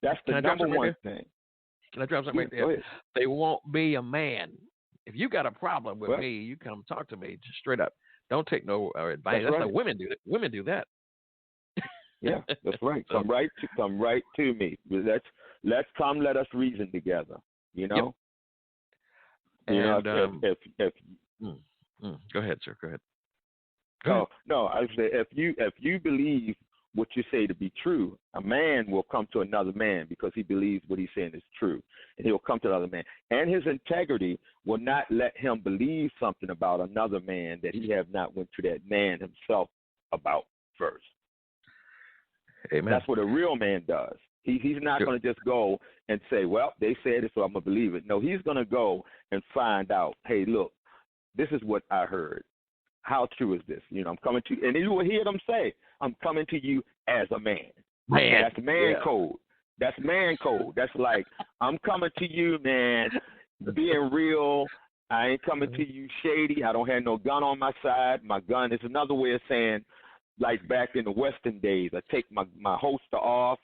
That's the Can I drop number something right one there? thing. Can I drop something Yeah, right go there? ahead. They won't be a man. If you got a problem with Well, me, you come talk to me just straight up. Don't take no advice. that's That's no right. women do that. Women do that. Yeah, that's right. So, Come right to me. Let's come. Let us reason together. You yep. know. You know. And If mm, go ahead, sir. Go ahead. Go ahead. Oh no, I say if you believe what you say to be true, a man will come to another man because he believes what he's saying is true, and he'll come to another man. And his integrity will not let him believe something about another man that he have not went to that man himself about first. Amen. That's what a real man does. He's not Sure. going to just go and say, well, they said it, so I'm going to believe it. No, he's going to go and find out, hey, look, this is what I heard. How true is this? You know, I'm coming to you, and you will hear them say, I'm coming to you as a man. Man. That's man Yeah. code. That's man code. That's like, I'm coming to you, man, being real. I ain't coming to you shady. I don't have no gun on my side. My gun is another way of saying, like back in the Western days, I take my holster off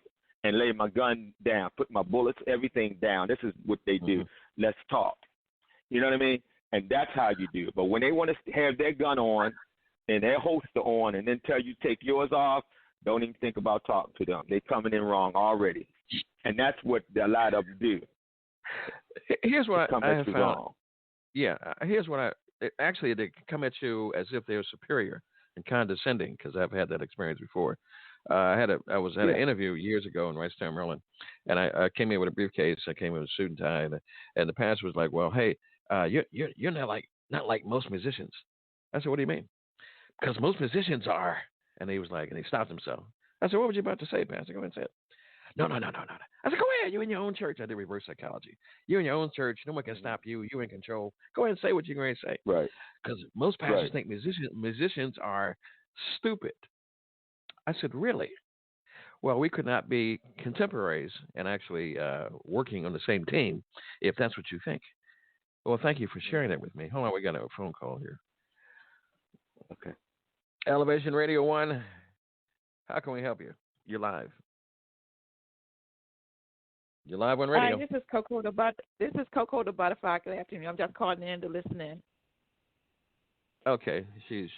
and lay my gun down, put my bullets, everything down. This is what they do. Let's talk. You know what I mean? And that's how you do it. But when they want to have their gun on and their holster on and then tell you take yours off, don't even think about talking to them. They're coming in wrong already. And that's what a lot of them do. Here's what Come I at have you found. wrong. Yeah. Here's what actually they come at you as if they're superior and condescending because I've had that experience before. I was at an interview years ago in Wrightstown, Maryland, and I came in with a briefcase. I came in with a suit and tie, and the pastor was like, "Well, hey, you're not like most musicians." I said, "What do you mean?" Because most musicians are. And he was like, and he stopped himself. I said, "What were you about to say, pastor? Go ahead and say it." No. I said, "Go ahead. You in your own church." I did reverse psychology. You in your own church. No one can stop you. You in control. Go ahead and say what you're going to say. Right. Because most pastors think musicians are stupid. I said, "Really?" Well, we could not be contemporaries and actually working on the same team if that's what you think. Well, thank you for sharing that with me. Hold on, we got a phone call here. Okay. Elevation Radio 1, how can we help you? You're live. You're live on radio. Hi, this is Coco the Butterfly. Good afternoon. I'm just calling in to listen in. Okay, she's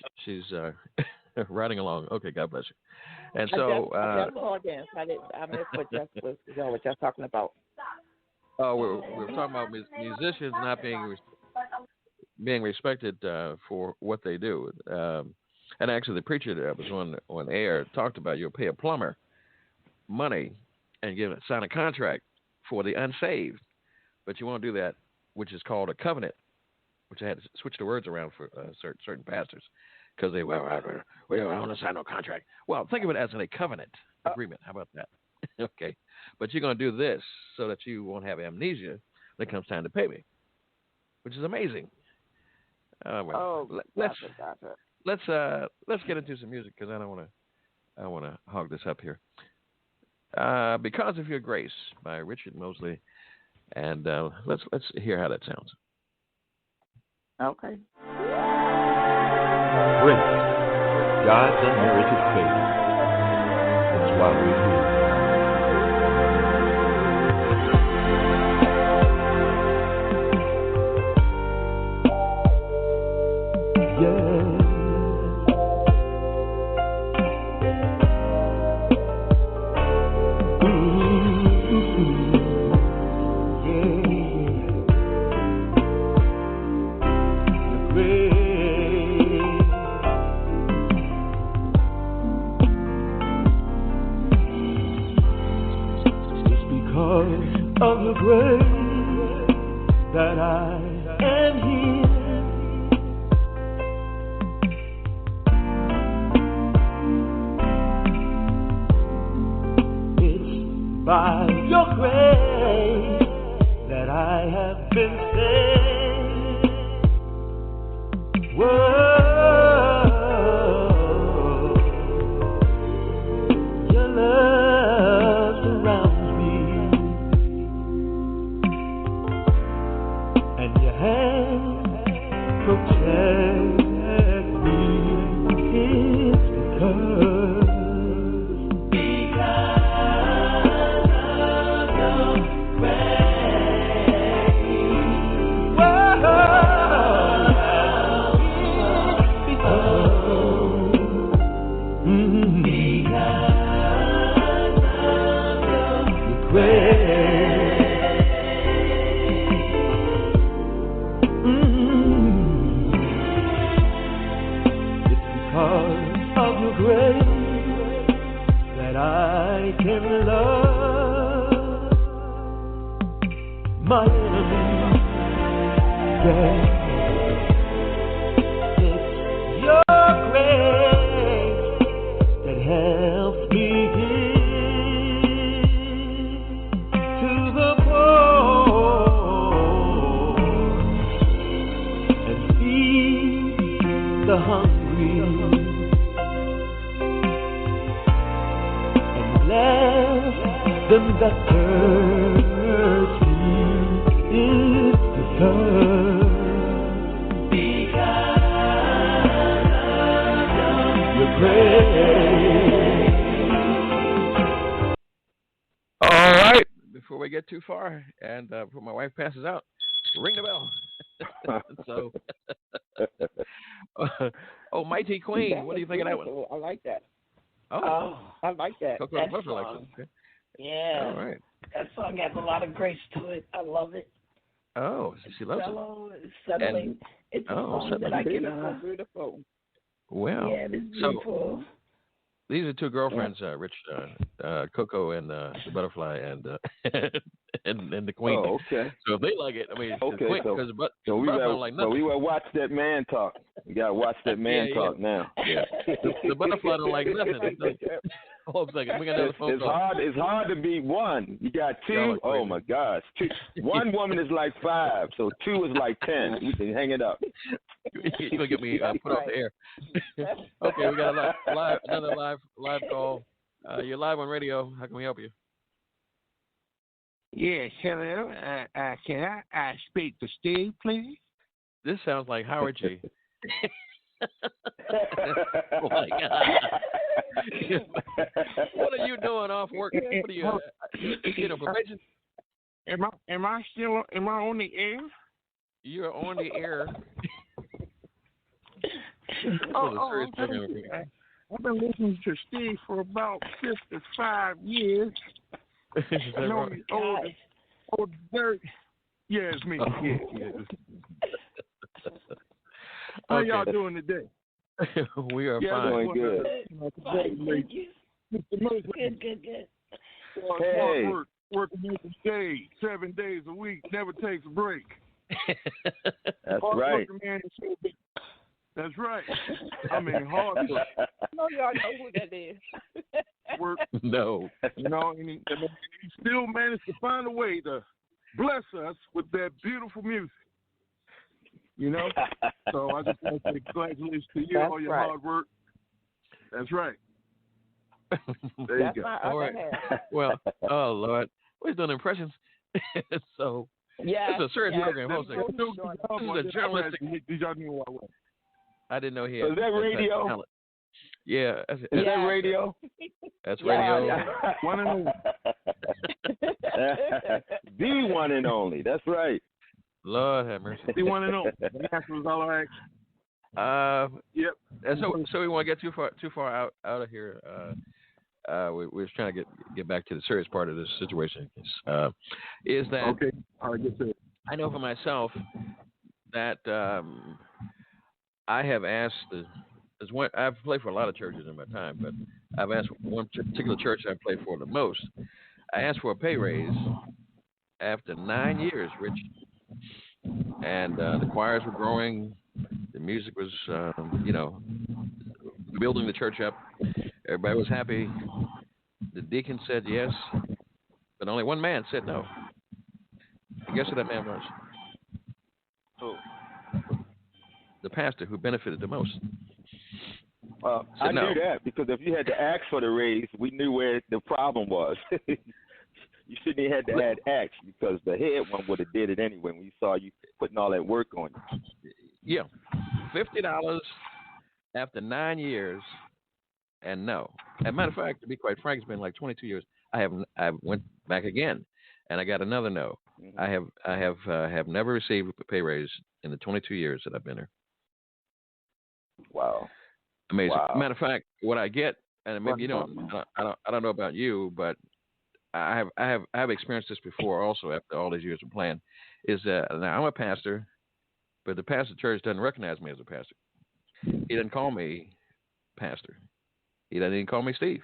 riding along. Okay, God bless you. And so I just called in. I missed what y'all was just talking about. Oh, we're talking about musicians not being respected for what they do. And actually, the preacher that was on air talked about you'll pay a plumber money and sign a contract for the unsaved, but you won't do that, which is called a covenant, which I had to switch the words around for certain pastors because they I don't want to sign no contract. Well, think of it as a covenant agreement. How about that? Okay, but you're going to do this so that you won't have amnesia when it comes time to pay me, which is amazing. Let's get into some music because I don't want to hog this up here. Because of Your Grace by Richard Mosley, and let's hear how that sounds. Okay. Grace, God's unmerited favor. That's why we're here. Of the grace that I am here, it's by your grace that I have been saved. Whoa, your love surrounds protect me, it's because grace. It's because of your grace that I can love my enemies. Yeah. It's your grace that helps me give to the poor and feed the hungry and bless them that thirst is because of your grace. All right. Before we get too far, and before my wife passes out, ring the bell. So, Mighty Queen, what do you think of that one? I like that. Oh, I like that. Coco that Butler likes song. it. Okay. Yeah. All right. That song has a lot of grace to it. I love it. Oh, she loves it. Mellow, settling. It's a song that I can. Beautiful. Well, Yeah, it's so beautiful. these are two girlfriends, Rich, Coco and the butterfly, and and the queen. Oh, okay. So if they like it, I mean, Okay, because So we butterfly gotta, don't like nothing. we gotta watch that man talk. We gotta watch that man Yeah, talk now. Yeah, the butterfly don't like nothing. Hold on a second, we got another phone call. It's hard to beat one. You got Y'all two. are crazy. Oh my gosh, two. One woman is like 5, so 2 is like 10. We can hang it up. You're gonna get me put off the air. Okay, we got another live call. You're live on radio. How can we help you? Yes, hello. Can I speak to Steve, please? This sounds like Howard G. Oh my God! What are you doing off work? What are you? Probation? Am I on the air? You're on the air. I've been listening to Steve for about 55 years. I know he's old dirt. Yeah, it's me. Yeah. How y'all doing today? We are fine. Doing good. Fine, thank you. Good. Hey. Hard work, working every day, 7 days a week, never takes a break. That's Hard right. working man is so big. That's right. I mean, hard work. I know y'all know who that is. Work. No. You know, and he still managed to find a way to bless us with that beautiful music. You know? So I just want to say congratulations to you, all your hard work. That's right. There you go. All right. Well, oh, Lord. We're doing impressions. So, yeah, this is a serious program. Hold on a second. This is a journalistic. Did y'all know what I was? I didn't know he had. Is that radio? Talent. Yeah. Is that radio? That's radio. Yeah. One and only. The one and only. That's right. Lord have mercy. The one and only. That was all I asked. Yep. And so we want to get too far out of here. We're trying to get back to the serious part of this situation. Is that okay? All right, get to it. I know for myself that I have asked I've played for a lot of churches in my time, but I've asked one particular church I played for the most. I asked for a pay raise after 9 years, Rich, and the choirs were growing, the music was, building the church up. Everybody was happy. The deacon said yes, but only one man said no. And guess who that man was? Who? The pastor who benefited the most. I knew that because if you had to ask for the raise, we knew where the problem was. You shouldn't have had to add ask because the head one would have did it anyway when you saw you putting all that work on you. Yeah, $50 after 9 years, and no. As a matter of fact, to be quite frank, it's been like 22 years. I went back again, and I got another no. Mm-hmm. I have never received a pay raise in the 22 years that I've been here. Wow. Amazing. Wow. Matter of fact, what I get, and maybe you don't, I don't know about you, but I have experienced this before also after all these years of playing, is that now I'm a pastor, but the pastor church doesn't recognize me as a pastor. He doesn't call me pastor. He doesn't even call me Steve.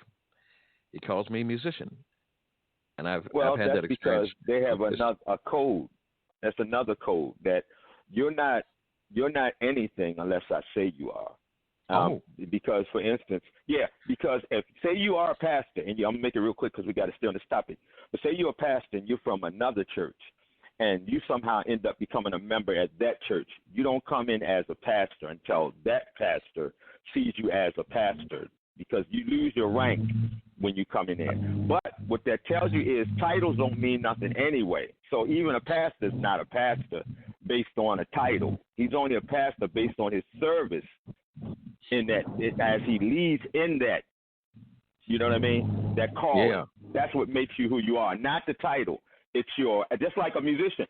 He calls me musician. And I've had that experience. Because they have a code. That's another code that you're not anything unless I say you are. Because, for instance, because if say you are a pastor, and I'm gonna make it real quick because we got to stay on this topic. But say you're a pastor and you're from another church, and you somehow end up becoming a member at that church. You don't come in as a pastor until that pastor sees you as a pastor, because you lose your rank when you come in there. But what that tells you is titles don't mean nothing anyway. So even a pastor is not a pastor based on a title. He's only a pastor based on his service in that, as he leads in that. You know what I mean? That call. Yeah. That's what makes you who you are, not the title. It's just like a musician.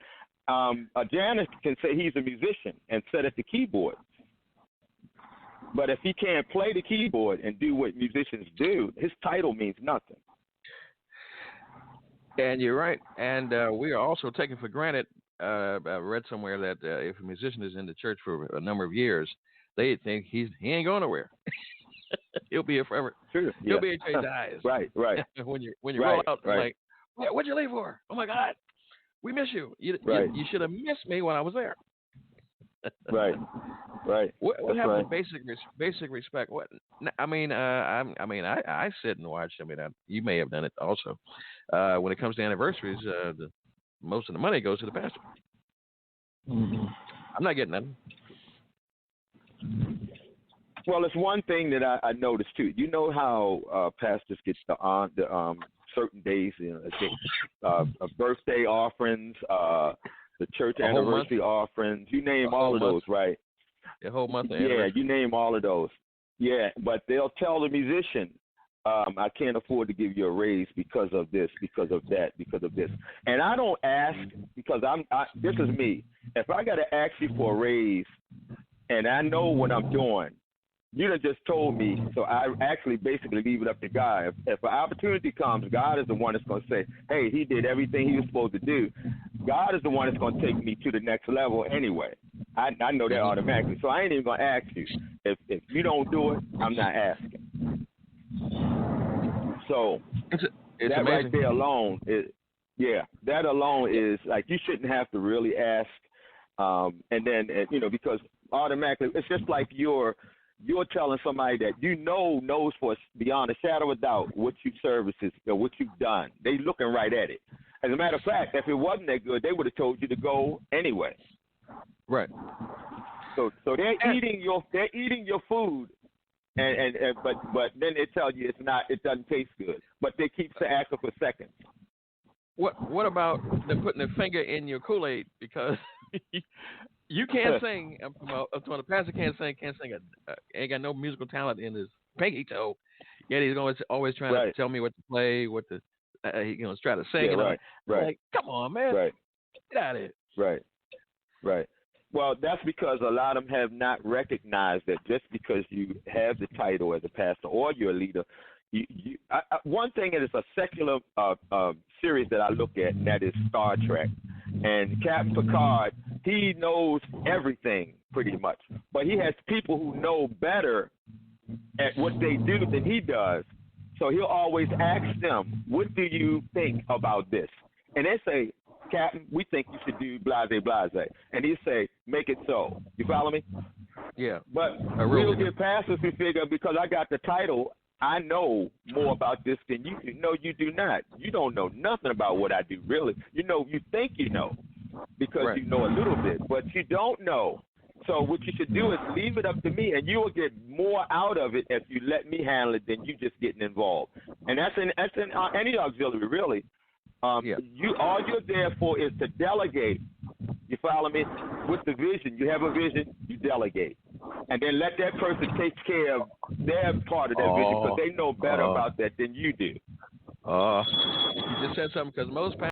A janitor can say he's a musician and sit at the keyboard. But if he can't play the keyboard and do what musicians do, his title means nothing. And you're right. And we are also taking for granted, I read somewhere that if a musician is in the church for a number of years, they think he ain't going nowhere. He'll be here forever. Sure. He'll be here till he dies. Right. when you roll out, like, what'd you leave for? Oh, my God. We miss you. You should have missed me when I was there. Right. What happened to basic respect? What I sit and watch. You may have done it also. When it comes to anniversaries, most of the money goes to the pastor. Mm-hmm. I'm not getting nothing. Well, it's one thing that I noticed too. You know how pastors get the certain days, birthday offerings, the church anniversary offerings. You name all of those, right? The whole month. You name all of those. Yeah, but they'll tell the musician, I can't afford to give you a raise because of this, because of that, because of this. And I don't ask because this is me. If I got to ask you for a raise and I know what I'm doing, you done just told me, so I actually basically leave it up to God. If an opportunity comes, God is the one that's going to say, hey, he did everything he was supposed to do. God is the one that's going to take me to the next level anyway. I know that automatically. So I ain't even going to ask you. If you don't do it, I'm not asking. So it's that amazing. right there alone, that alone is like you shouldn't have to really ask. And then, because automatically, it's just like you're telling somebody that knows for beyond a shadow of a doubt what you services or what you've done. They looking right at it. As a matter of fact, if it wasn't that good, they would have told you to go anyway. Right. So they're eating your food, but then they tell you it doesn't taste good. But they keep asking for seconds. What about them putting their finger in your Kool-Aid because you can't sing? The pastor can't sing. Ain't got no musical talent in his pinky toe. Yet he's always trying to tell me what to play, what to try to sing. Yeah, right. Like, come on, man. Right. Get out of here. Right. Well, that's because a lot of them have not recognized that just because you have the title as a pastor or you're a leader. One thing is a secular series that I look at, and that is Star Trek. And Captain Picard, he knows everything pretty much, but he has people who know better at what they do than he does. So he'll always ask them, what do you think about this? And they say, Captain, we think you should do blase, blase. And he say, make it so. You follow me? Yeah. But we'll get pastors who figure because I got the title, I know more about this than you do. No, you do not. You don't know nothing about what I do, really. You think you know because you know a little bit, but you don't know. So what you should do is leave it up to me, and you will get more out of it if you let me handle it than you just getting involved. And that's in any auxiliary, really. All you're there for is to delegate. You follow me? With the vision, you have a vision, you delegate. And then let that person take care of their part of that vision because they know better about that than you do. You just said something because most pastors